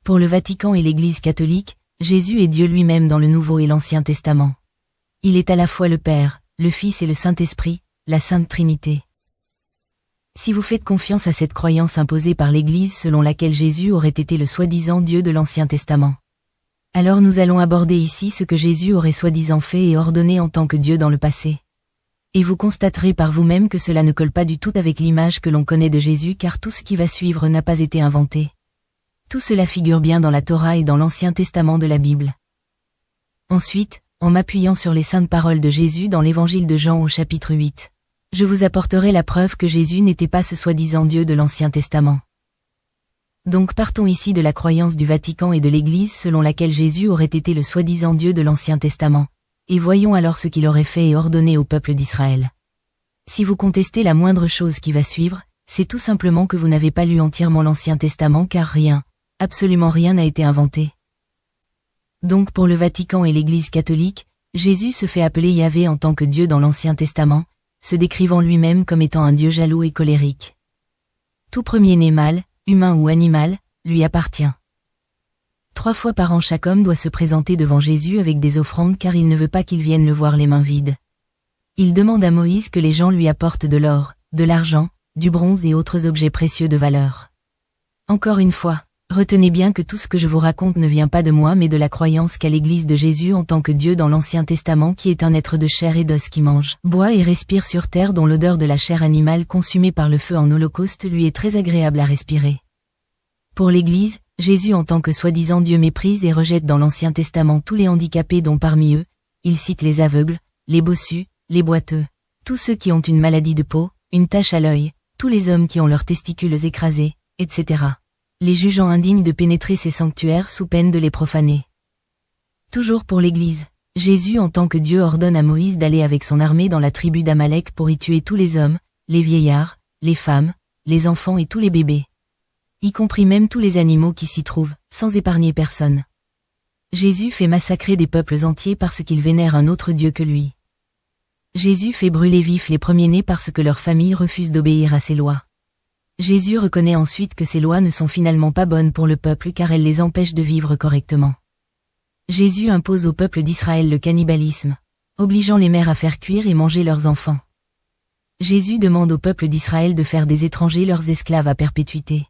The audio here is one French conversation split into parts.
Pour le Vatican et l'Église catholique, Jésus est Dieu lui-même dans le Nouveau et l'Ancien Testament. Il est à la fois le Père, le Fils et le Saint-Esprit, la Sainte Trinité. Si vous faites confiance à cette croyance imposée par l'Église selon laquelle Jésus aurait été le soi-disant Dieu de l'Ancien Testament, alors nous allons aborder ici ce que Jésus aurait soi-disant fait et ordonné en tant que Dieu dans le passé. Et vous constaterez par vous-même que cela ne colle pas du tout avec l'image que l'on connaît de Jésus car tout ce qui va suivre n'a pas été inventé. Tout cela figure bien dans la Torah et dans l'Ancien Testament de la Bible. Ensuite, en m'appuyant sur les saintes paroles de Jésus dans l'Évangile de Jean au chapitre 8, je vous apporterai la preuve que Jésus n'était pas ce soi-disant Dieu de l'Ancien Testament. Donc partons ici de la croyance du Vatican et de l'Église selon laquelle Jésus aurait été le soi-disant Dieu de l'Ancien Testament, et voyons alors ce qu'il aurait fait et ordonné au peuple d'Israël. Si vous contestez la moindre chose qui va suivre, c'est tout simplement que vous n'avez pas lu entièrement l'Ancien Testament car rien, absolument rien n'a été inventé. Donc pour le Vatican et l'Église catholique, Jésus se fait appeler Yahvé en tant que Dieu dans l'Ancien Testament, se décrivant lui-même comme étant un Dieu jaloux et colérique. Tout premier-né mâle, humain ou animal, lui appartient. 3 fois par an chaque homme doit se présenter devant Jésus avec des offrandes car il ne veut pas qu'ils viennent le voir les mains vides. Il demande à Moïse que les gens lui apportent de l'or, de l'argent, du bronze et autres objets précieux de valeur. Encore une fois, retenez bien que tout ce que je vous raconte ne vient pas de moi mais de la croyance qu'a l'Église de Jésus en tant que Dieu dans l'Ancien Testament qui est un être de chair et d'os qui mange, boit et respire sur terre dont l'odeur de la chair animale consumée par le feu en holocauste lui est très agréable à respirer. Pour l'Église, Jésus en tant que soi-disant Dieu méprise et rejette dans l'Ancien Testament tous les handicapés dont parmi eux, il cite les aveugles, les bossus, les boiteux, tous ceux qui ont une maladie de peau, une tache à l'œil, tous les hommes qui ont leurs testicules écrasés, etc. Les jugeant indignes de pénétrer ces sanctuaires sous peine de les profaner. Toujours pour l'Église, Jésus en tant que Dieu ordonne à Moïse d'aller avec son armée dans la tribu d'Amalek pour y tuer tous les hommes, les vieillards, les femmes, les enfants et tous les bébés. Y compris même tous les animaux qui s'y trouvent, sans épargner personne. Jésus fait massacrer des peuples entiers parce qu'ils vénèrent un autre Dieu que lui. Jésus fait brûler vifs les premiers-nés parce que leurs familles refusent d'obéir à ses lois. Jésus reconnaît ensuite que ces lois ne sont finalement pas bonnes pour le peuple car elles les empêchent de vivre correctement. Jésus impose au peuple d'Israël le cannibalisme, obligeant les mères à faire cuire et manger leurs enfants. Jésus demande au peuple d'Israël de faire des étrangers leurs esclaves à perpétuité.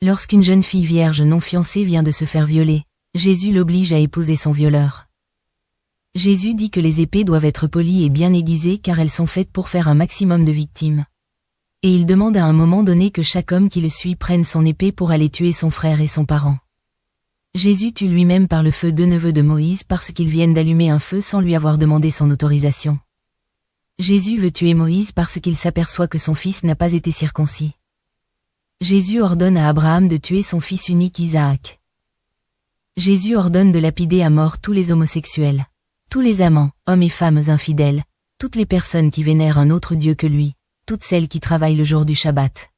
Lorsqu'une jeune fille vierge non fiancée vient de se faire violer, Jésus l'oblige à épouser son violeur. Jésus dit que les épées doivent être polies et bien aiguisées car elles sont faites pour faire un maximum de victimes. Et il demande à un moment donné que chaque homme qui le suit prenne son épée pour aller tuer son frère et son parent. Jésus tue lui-même par le feu 2 neveux de Moïse parce qu'ils viennent d'allumer un feu sans lui avoir demandé son autorisation. Jésus veut tuer Moïse parce qu'il s'aperçoit que son fils n'a pas été circoncis. Jésus ordonne à Abraham de tuer son fils unique Isaac. Jésus ordonne de lapider à mort tous les homosexuels, tous les amants, hommes et femmes infidèles, toutes les personnes qui vénèrent un autre Dieu que lui, toutes celles qui travaillent le jour du Shabbat,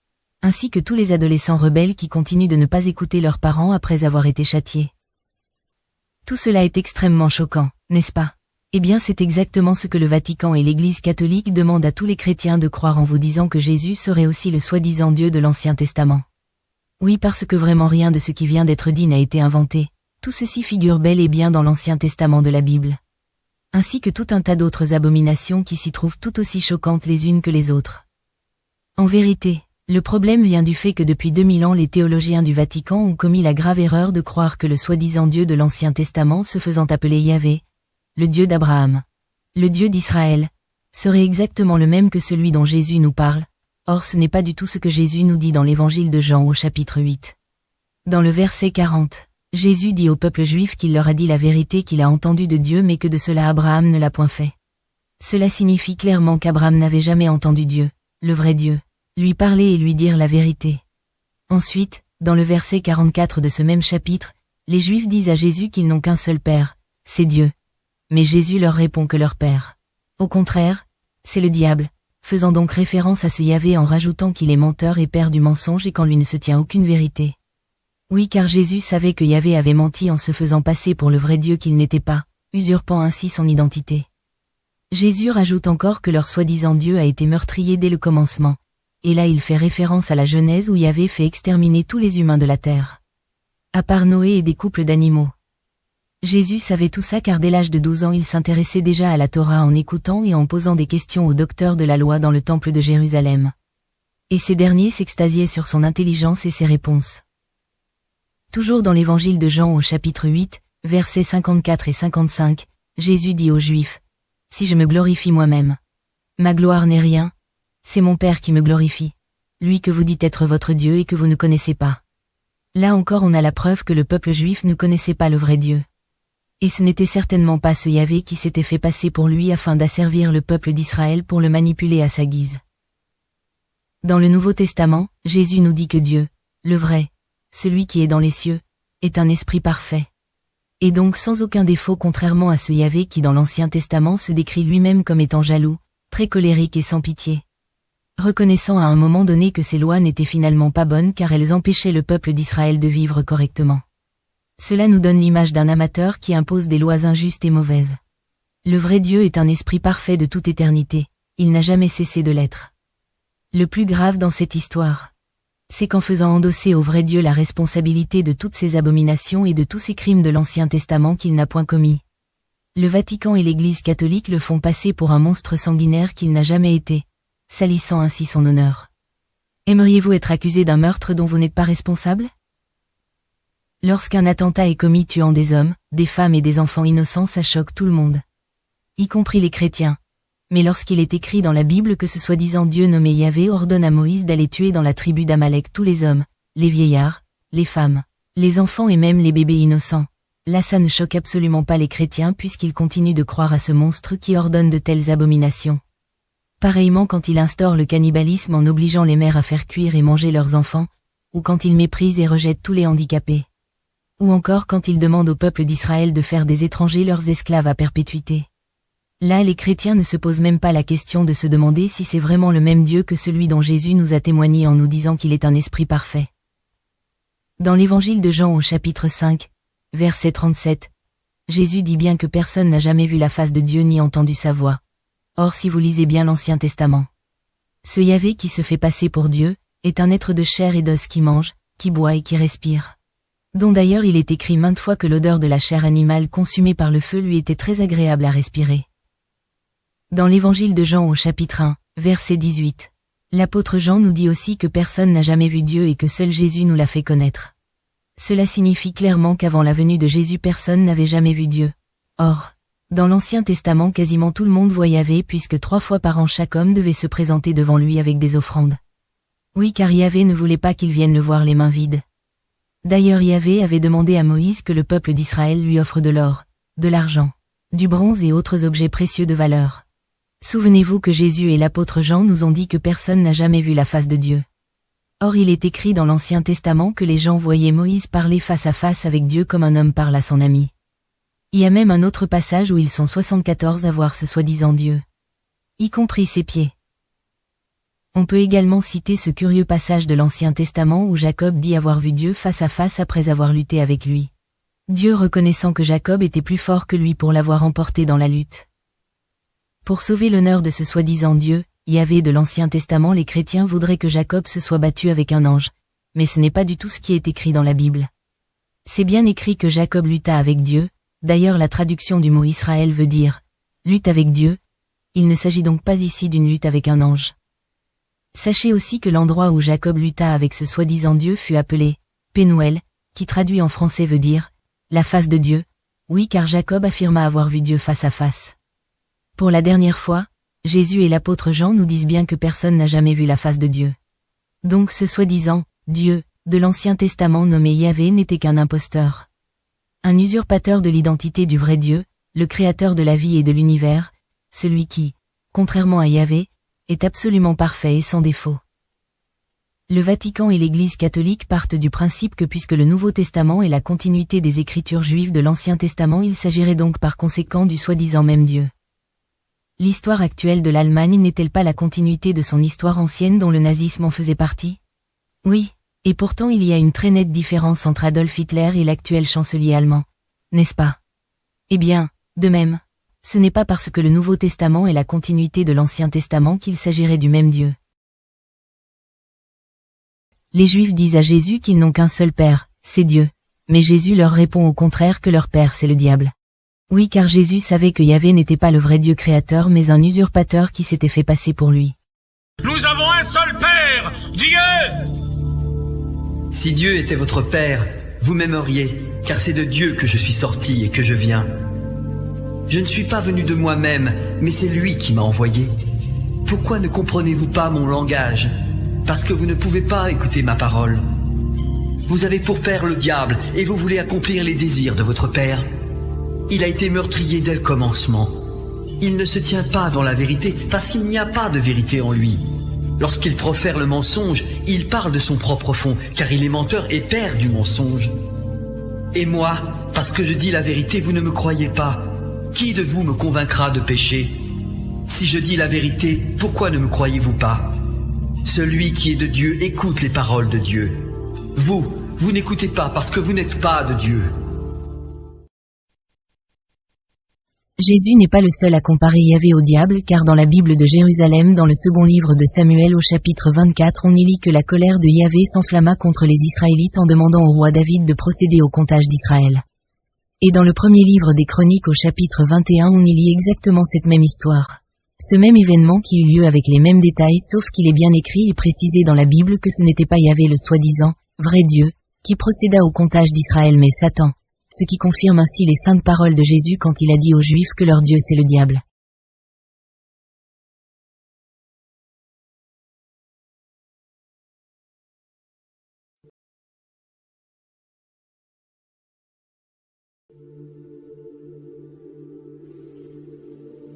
ainsi que tous les adolescents rebelles qui continuent de ne pas écouter leurs parents après avoir été châtiés. Tout cela est extrêmement choquant, n'est-ce pas? Eh bien c'est exactement ce que le Vatican et l'Église catholique demandent à tous les chrétiens de croire en vous disant que Jésus serait aussi le soi-disant Dieu de l'Ancien Testament. Oui parce que vraiment rien de ce qui vient d'être dit n'a été inventé, tout ceci figure bel et bien dans l'Ancien Testament de la Bible. Ainsi que tout un tas d'autres abominations qui s'y trouvent tout aussi choquantes les unes que les autres. En vérité, le problème vient du fait que depuis 2000 ans les théologiens du Vatican ont commis la grave erreur de croire que le soi-disant Dieu de l'Ancien Testament se faisant appeler Yahvé, le Dieu d'Abraham, le Dieu d'Israël, serait exactement le même que celui dont Jésus nous parle, or ce n'est pas du tout ce que Jésus nous dit dans l'Évangile de Jean au chapitre 8. Dans le verset 40. Jésus dit au peuple juif qu'il leur a dit la vérité qu'il a entendue de Dieu mais que de cela Abraham ne l'a point fait. Cela signifie clairement qu'Abraham n'avait jamais entendu Dieu, le vrai Dieu, lui parler et lui dire la vérité. Ensuite, dans le verset 44 de ce même chapitre, les Juifs disent à Jésus qu'ils n'ont qu'un seul Père, c'est Dieu. Mais Jésus leur répond que leur Père, au contraire, c'est le diable, faisant donc référence à ce Yahvé en rajoutant qu'il est menteur et père du mensonge et qu'en lui ne se tient aucune vérité. Oui car Jésus savait que Yahvé avait menti en se faisant passer pour le vrai Dieu qu'il n'était pas, usurpant ainsi son identité. Jésus rajoute encore que leur soi-disant Dieu a été meurtrier dès le commencement, et là il fait référence à la Genèse où Yahvé fait exterminer tous les humains de la terre. À part Noé et des couples d'animaux. Jésus savait tout ça car dès l'âge de 12 ans il s'intéressait déjà à la Torah en écoutant et en posant des questions aux docteurs de la loi dans le temple de Jérusalem. Et ces derniers s'extasiaient sur son intelligence et ses réponses. Toujours dans l'évangile de Jean au chapitre 8, versets 54 et 55, Jésus dit aux Juifs, « Si je me glorifie moi-même, ma gloire n'est rien, c'est mon Père qui me glorifie, lui que vous dites être votre Dieu et que vous ne connaissez pas. » Là encore on a la preuve que le peuple juif ne connaissait pas le vrai Dieu. Et ce n'était certainement pas ce Yahvé qui s'était fait passer pour lui afin d'asservir le peuple d'Israël pour le manipuler à sa guise. Dans le Nouveau Testament, Jésus nous dit que Dieu, le vrai, celui qui est dans les cieux, est un esprit parfait. Et donc sans aucun défaut contrairement à ce Yahvé qui dans l'Ancien Testament se décrit lui-même comme étant jaloux, très colérique et sans pitié. Reconnaissant à un moment donné que ces lois n'étaient finalement pas bonnes car elles empêchaient le peuple d'Israël de vivre correctement. Cela nous donne l'image d'un amateur qui impose des lois injustes et mauvaises. Le vrai Dieu est un esprit parfait de toute éternité, il n'a jamais cessé de l'être. Le plus grave dans cette histoire, c'est qu'en faisant endosser au vrai Dieu la responsabilité de toutes ces abominations et de tous ces crimes de l'Ancien Testament qu'il n'a point commis, le Vatican et l'Église catholique le font passer pour un monstre sanguinaire qu'il n'a jamais été, salissant ainsi son honneur. Aimeriez-vous être accusé d'un meurtre dont vous n'êtes pas responsable ? Lorsqu'un attentat est commis tuant des hommes, des femmes et des enfants innocents, ça choque tout le monde. Y compris les chrétiens. Mais lorsqu'il est écrit dans la Bible que ce soi-disant Dieu nommé Yahvé ordonne à Moïse d'aller tuer dans la tribu d'Amalek tous les hommes, les vieillards, les femmes, les enfants et même les bébés innocents, là ça ne choque absolument pas les chrétiens puisqu'ils continuent de croire à ce monstre qui ordonne de telles abominations. Pareillement quand il instaure le cannibalisme en obligeant les mères à faire cuire et manger leurs enfants, ou quand il méprise et rejette tous les handicapés. Ou encore quand il demande au peuple d'Israël de faire des étrangers leurs esclaves à perpétuité. Là les chrétiens ne se posent même pas la question de se demander si c'est vraiment le même Dieu que celui dont Jésus nous a témoigné en nous disant qu'il est un esprit parfait. Dans l'évangile de Jean au chapitre 5, verset 37, Jésus dit bien que personne n'a jamais vu la face de Dieu ni entendu sa voix. Or si vous lisez bien l'Ancien Testament, ce Yahvé qui se fait passer pour Dieu, est un être de chair et d'os qui mange, qui boit et qui respire. Dont d'ailleurs il est écrit maintes fois que l'odeur de la chair animale consumée par le feu lui était très agréable à respirer. Dans l'évangile de Jean au chapitre 1, verset 18, l'apôtre Jean nous dit aussi que personne n'a jamais vu Dieu et que seul Jésus nous l'a fait connaître. Cela signifie clairement qu'avant la venue de Jésus personne n'avait jamais vu Dieu. Or, dans l'Ancien Testament quasiment tout le monde voit Yahvé puisque 3 fois par an chaque homme devait se présenter devant lui avec des offrandes. Oui car Yahvé ne voulait pas qu'ils viennent le voir les mains vides. D'ailleurs Yahvé avait demandé à Moïse que le peuple d'Israël lui offre de l'or, de l'argent, du bronze et autres objets précieux de valeur. Souvenez-vous que Jésus et l'apôtre Jean nous ont dit que personne n'a jamais vu la face de Dieu. Or il est écrit dans l'Ancien Testament que les gens voyaient Moïse parler face à face avec Dieu comme un homme parle à son ami. Il y a même un autre passage où ils sont 74 à voir ce soi-disant Dieu, y compris ses pieds. On peut également citer ce curieux passage de l'Ancien Testament où Jacob dit avoir vu Dieu face à face après avoir lutté avec lui. Dieu reconnaissant que Jacob était plus fort que lui pour l'avoir emporté dans la lutte. Pour sauver l'honneur de ce soi-disant Dieu, Yahvé de l'Ancien Testament, les chrétiens voudraient que Jacob se soit battu avec un ange, mais ce n'est pas du tout ce qui est écrit dans la Bible. C'est bien écrit que Jacob lutta avec Dieu, d'ailleurs la traduction du mot Israël veut dire « lutte avec Dieu », il ne s'agit donc pas ici d'une lutte avec un ange. Sachez aussi que l'endroit où Jacob lutta avec ce soi-disant Dieu fut appelé Pénuel, qui traduit en français veut dire « la face de Dieu », oui car Jacob affirma avoir vu Dieu face à face. Pour la dernière fois, Jésus et l'apôtre Jean nous disent bien que personne n'a jamais vu la face de Dieu. Donc ce soi-disant Dieu de l'Ancien Testament nommé Yahvé n'était qu'un imposteur. Un usurpateur de l'identité du vrai Dieu, le créateur de la vie et de l'univers, celui qui, contrairement à Yahvé, est absolument parfait et sans défaut. Le Vatican et l'Église catholique partent du principe que puisque le Nouveau Testament est la continuité des écritures juives de l'Ancien Testament, il s'agirait donc par conséquent du soi-disant même Dieu. L'histoire actuelle de l'Allemagne n'est-elle pas la continuité de son histoire ancienne dont le nazisme en faisait partie? Oui, et pourtant il y a une très nette différence entre Adolf Hitler et l'actuel chancelier allemand, n'est-ce pas? Eh bien, de même, ce n'est pas parce que le Nouveau Testament est la continuité de l'Ancien Testament qu'il s'agirait du même Dieu. Les Juifs disent à Jésus qu'ils n'ont qu'un seul Père, c'est Dieu. Mais Jésus leur répond au contraire que leur père c'est le diable. Oui, car Jésus savait que Yahvé n'était pas le vrai Dieu créateur mais un usurpateur qui s'était fait passer pour lui. Nous avons un seul Père, Dieu! Si Dieu était votre Père, vous m'aimeriez, car c'est de Dieu que je suis sorti et que je viens. Je ne suis pas venu de moi-même, mais c'est lui qui m'a envoyé. Pourquoi ne comprenez-vous pas mon langage? Parce que vous ne pouvez pas écouter ma parole. Vous avez pour père le diable, et vous voulez accomplir les désirs de votre père. Il a été meurtrier dès le commencement. Il ne se tient pas dans la vérité, parce qu'il n'y a pas de vérité en lui. Lorsqu'il profère le mensonge, il parle de son propre fond, car il est menteur et père du mensonge. Et moi, parce que je dis la vérité, vous ne me croyez pas. Qui de vous me convaincra de pécher? Si je dis la vérité, pourquoi ne me croyez-vous pas? Celui qui est de Dieu écoute les paroles de Dieu. Vous n'écoutez pas parce que vous n'êtes pas de Dieu. Jésus n'est pas le seul à comparer Yahvé au diable car dans la Bible de Jérusalem dans le second livre de Samuel au chapitre 24 on y lit que la colère de Yahvé s'enflamma contre les Israélites en demandant au roi David de procéder au comptage d'Israël. Et dans le premier livre des Chroniques au chapitre 21 on y lit exactement cette même histoire. Ce même événement qui eut lieu avec les mêmes détails sauf qu'il est bien écrit et précisé dans la Bible que ce n'était pas Yahvé le soi-disant, vrai Dieu, qui procéda au comptage d'Israël mais Satan. Ce qui confirme ainsi les saintes paroles de Jésus quand il a dit aux Juifs que leur Dieu c'est le diable.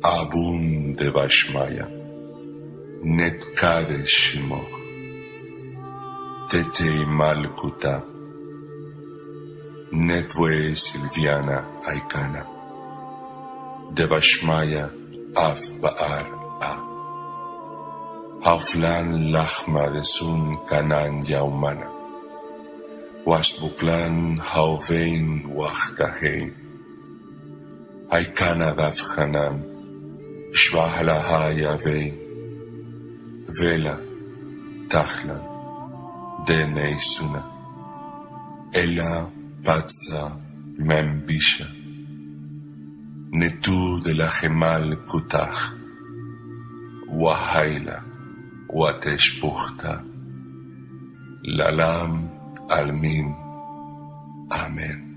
Abun de Bashmaya, Netkade Shimoch, Tetei Malkuta, Netwe Silviana Aikana, de Bashmaya Af Baar A, Haflan Lachma de Sun Kanan Yaumana, Wasbuklan Hauvein Wachtahein, Aikana Dafhanan, Shvahalaha Yahvé, Vela, Tachlan, Deneisuna, Ela, Patsa, Membisha, Netu de la Gemal Kutach, Wahaila, Wateshpuchta, Lalam, Almin, Amen.